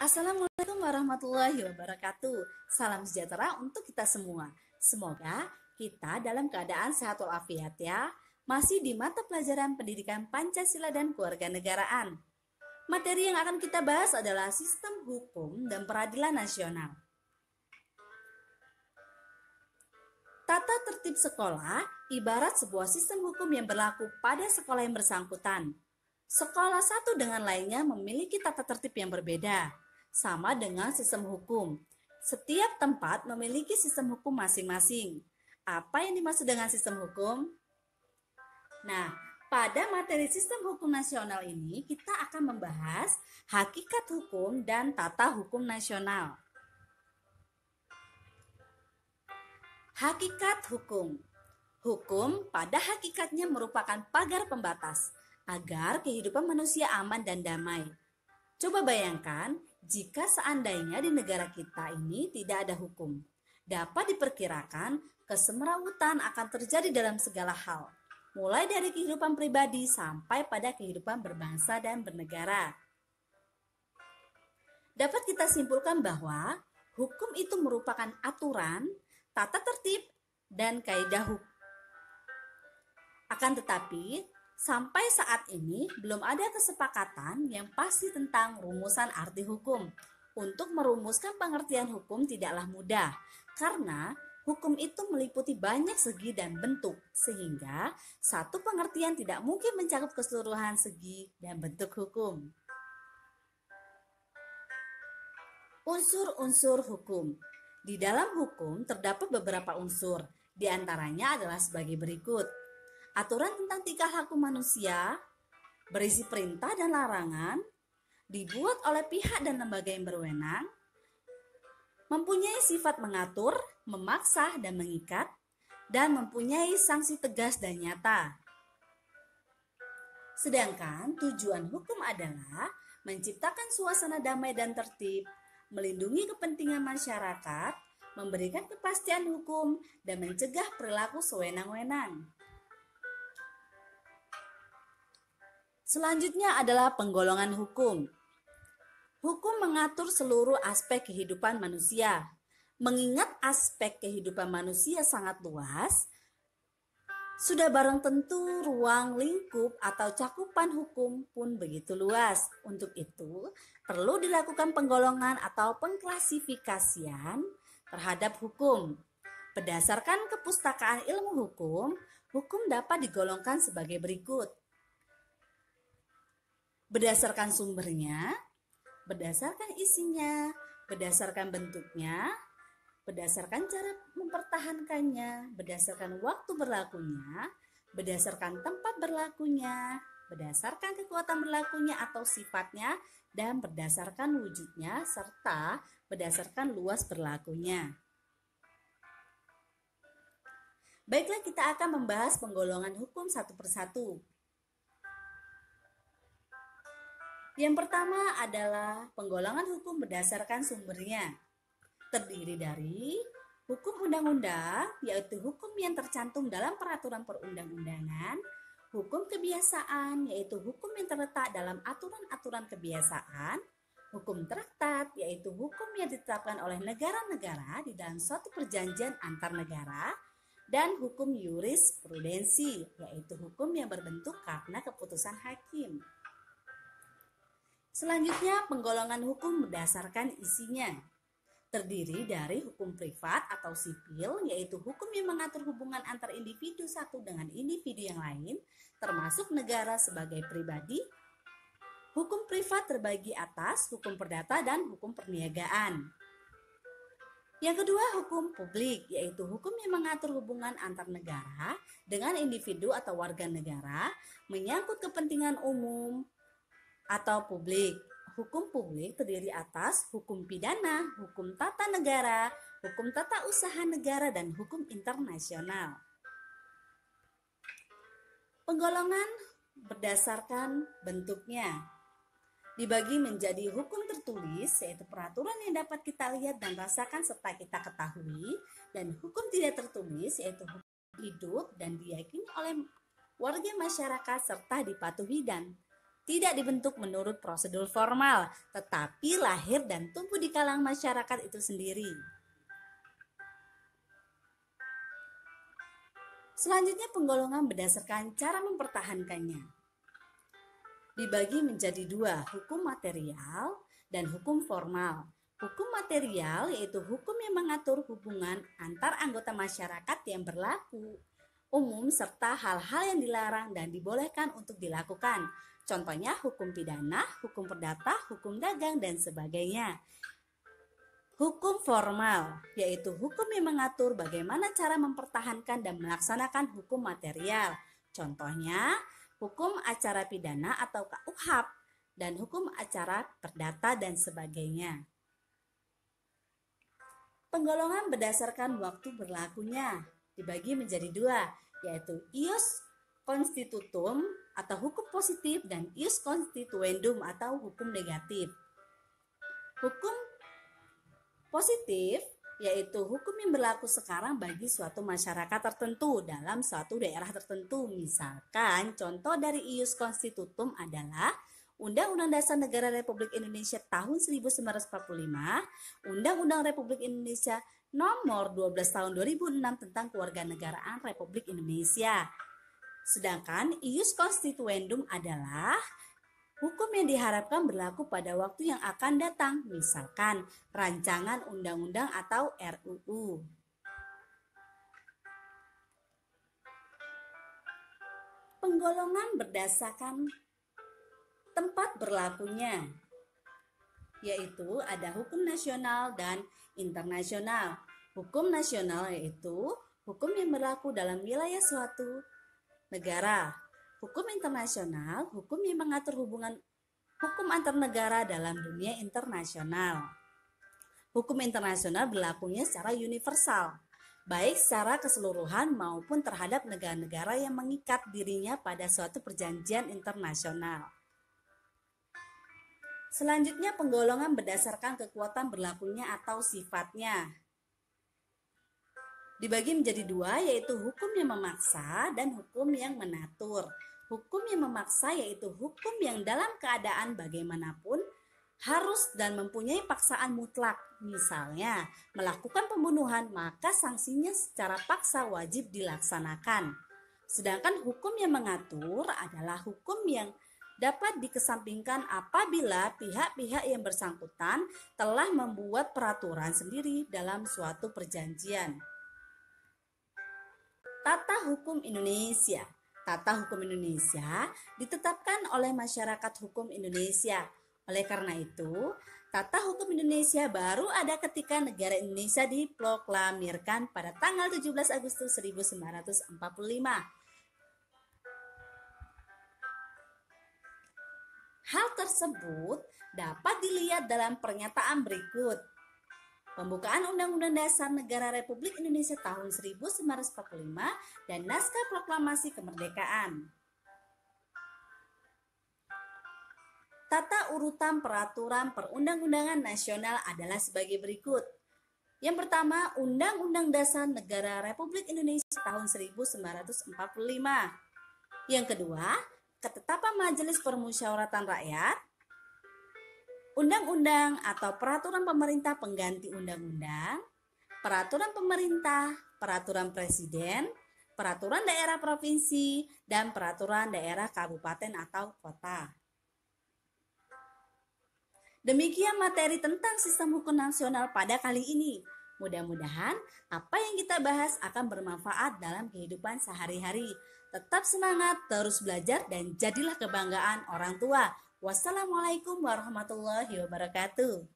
Assalamualaikum warahmatullahi wabarakatuh. Salam sejahtera untuk kita semua. Semoga kita dalam keadaan sehat walafiat ya. Masih di mata pelajaran pendidikan Pancasila dan Kewarganegaraan. Materi yang akan kita bahas adalah sistem hukum dan peradilan nasional. Tata tertib sekolah ibarat sebuah sistem hukum yang berlaku pada sekolah yang bersangkutan. Sekolah satu dengan lainnya memiliki tata tertib yang berbeda, sama dengan sistem hukum. Setiap tempat memiliki sistem hukum masing-masing. Apa yang dimaksud dengan sistem hukum? Nah, pada materi sistem hukum nasional ini kita akan membahas hakikat hukum dan tata hukum nasional. Hakikat hukum. Hukum pada hakikatnya merupakan pagar pembatas agar kehidupan manusia aman dan damai. Coba bayangkan jika seandainya di negara kita ini tidak ada hukum. Dapat diperkirakan kesemrawutan akan terjadi dalam segala hal, mulai dari kehidupan pribadi sampai pada kehidupan berbangsa dan bernegara. Dapat kita simpulkan bahwa hukum itu merupakan aturan, tata tertib, dan kaidah hukum. Akan tetapi, sampai saat ini belum ada kesepakatan yang pasti tentang rumusan arti hukum. Untuk merumuskan pengertian hukum tidaklah mudah, karena hukum itu meliputi banyak segi dan bentuk, sehingga satu pengertian tidak mungkin mencakup keseluruhan segi dan bentuk hukum. Unsur-unsur hukum. Di dalam hukum terdapat beberapa unsur, di antaranya adalah sebagai berikut. Aturan tentang tingkah laku manusia, berisi perintah dan larangan, dibuat oleh pihak dan lembaga yang berwenang, mempunyai sifat mengatur, memaksa, dan mengikat, dan mempunyai sanksi tegas dan nyata. Sedangkan tujuan hukum adalah menciptakan suasana damai dan tertib, melindungi kepentingan masyarakat, memberikan kepastian hukum, dan mencegah perilaku sewenang-wenang. Selanjutnya adalah penggolongan hukum. Hukum mengatur seluruh aspek kehidupan manusia. Mengingat aspek kehidupan manusia sangat luas, sudah barang tentu ruang lingkup atau cakupan hukum pun begitu luas. Untuk itu, perlu dilakukan penggolongan atau pengklasifikasian terhadap hukum. Berdasarkan kepustakaan ilmu hukum, hukum dapat digolongkan sebagai berikut. Berdasarkan sumbernya, berdasarkan isinya, berdasarkan bentuknya, berdasarkan cara mempertahankannya, berdasarkan waktu berlakunya, berdasarkan tempat berlakunya, berdasarkan kekuatan berlakunya atau sifatnya, dan berdasarkan wujudnya, serta berdasarkan luas berlakunya. Baiklah, kita akan membahas penggolongan hukum satu persatu. Yang pertama adalah penggolongan hukum berdasarkan sumbernya. Terdiri dari hukum undang-undang, yaitu hukum yang tercantum dalam peraturan perundang-undangan, hukum kebiasaan, yaitu hukum yang terletak dalam aturan-aturan kebiasaan, hukum traktat, yaitu hukum yang ditetapkan oleh negara-negara di dalam suatu perjanjian antar negara, dan hukum jurisprudensi, yaitu hukum yang berbentuk karena keputusan hakim. Selanjutnya, penggolongan hukum berdasarkan isinya. Terdiri dari hukum privat atau sipil, yaitu hukum yang mengatur hubungan antar individu satu dengan individu yang lain, termasuk negara sebagai pribadi. Hukum privat terbagi atas hukum perdata dan hukum perniagaan. Yang kedua, hukum publik, yaitu hukum yang mengatur hubungan antar negara dengan individu atau warga negara, menyangkut kepentingan umum atau publik. Hukum publik terdiri atas hukum pidana, hukum tata negara, hukum tata usaha negara, dan hukum internasional. Penggolongan berdasarkan bentuknya dibagi menjadi hukum tertulis, yaitu peraturan yang dapat kita lihat dan rasakan serta kita ketahui, dan hukum tidak tertulis, yaitu hukum hidup dan diyakini oleh warga masyarakat serta dipatuhi dan tidak dibentuk menurut prosedur formal, tetapi lahir dan tumbuh di kalangan masyarakat itu sendiri. Selanjutnya penggolongan berdasarkan cara mempertahankannya. Dibagi menjadi dua, hukum material dan hukum formal. Hukum material yaitu hukum yang mengatur hubungan antar anggota masyarakat yang berlaku umum serta hal-hal yang dilarang dan dibolehkan untuk dilakukan. Contohnya hukum pidana, hukum perdata, hukum dagang, dan sebagainya. Hukum formal yaitu hukum yang mengatur bagaimana cara mempertahankan dan melaksanakan hukum material. Contohnya hukum acara pidana atau KUHP dan hukum acara perdata dan sebagainya. Penggolongan berdasarkan waktu berlakunya dibagi menjadi dua, yaitu ius constitutum atau hukum positif dan ius constituendum atau hukum negatif. Hukum positif yaitu hukum yang berlaku sekarang bagi suatu masyarakat tertentu dalam suatu daerah tertentu. Misalkan contoh dari ius constitutum adalah Undang-Undang Dasar Negara Republik Indonesia tahun 1945, Undang-Undang Republik Indonesia Nomor 12 Tahun 2006 tentang Kewarganegaraan Republik Indonesia. Sedangkan ius constituendum adalah hukum yang diharapkan berlaku pada waktu yang akan datang, misalkan rancangan undang-undang atau RUU. Penggolongan berdasarkan tempat berlakunya, yaitu ada hukum nasional dan internasional. Hukum nasional yaitu hukum yang berlaku dalam wilayah suatu negara. Hukum internasional, hukum yang mengatur hubungan hukum antar negara dalam dunia internasional. Hukum internasional berlakunya secara universal, baik secara keseluruhan maupun terhadap negara-negara yang mengikat dirinya pada suatu perjanjian internasional. Selanjutnya penggolongan berdasarkan kekuatan berlakunya atau sifatnya. Dibagi menjadi dua, yaitu hukum yang memaksa dan hukum yang menatur. Hukum yang memaksa yaitu hukum yang dalam keadaan bagaimanapun harus dan mempunyai paksaan mutlak. Misalnya, melakukan pembunuhan, maka sanksinya secara paksa wajib dilaksanakan. Sedangkan hukum yang mengatur adalah hukum yang dapat dikesampingkan apabila pihak-pihak yang bersangkutan telah membuat peraturan sendiri dalam suatu perjanjian. Tata hukum Indonesia. Tata hukum Indonesia ditetapkan oleh masyarakat hukum Indonesia. Oleh karena itu, tata hukum Indonesia baru ada ketika negara Indonesia diproklamirkan pada tanggal 17 Agustus 1945. Hal tersebut dapat dilihat dalam pernyataan berikut. Pembukaan Undang-Undang Dasar Negara Republik Indonesia tahun 1945 dan Naskah Proklamasi Kemerdekaan. Tata urutan peraturan perundang-undangan nasional adalah sebagai berikut. Yang pertama, Undang-Undang Dasar Negara Republik Indonesia tahun 1945. Yang kedua, Ketetapan Majelis Permusyawaratan Rakyat, Undang-undang atau peraturan pemerintah pengganti undang-undang, peraturan pemerintah, peraturan presiden, peraturan daerah provinsi, dan peraturan daerah kabupaten atau kota. Demikian materi tentang sistem hukum nasional pada kali ini. Mudah-mudahan apa yang kita bahas akan bermanfaat dalam kehidupan sehari-hari. Tetap semangat, terus belajar, dan jadilah kebanggaan orang tua. Wassalamualaikum warahmatullahi wabarakatuh.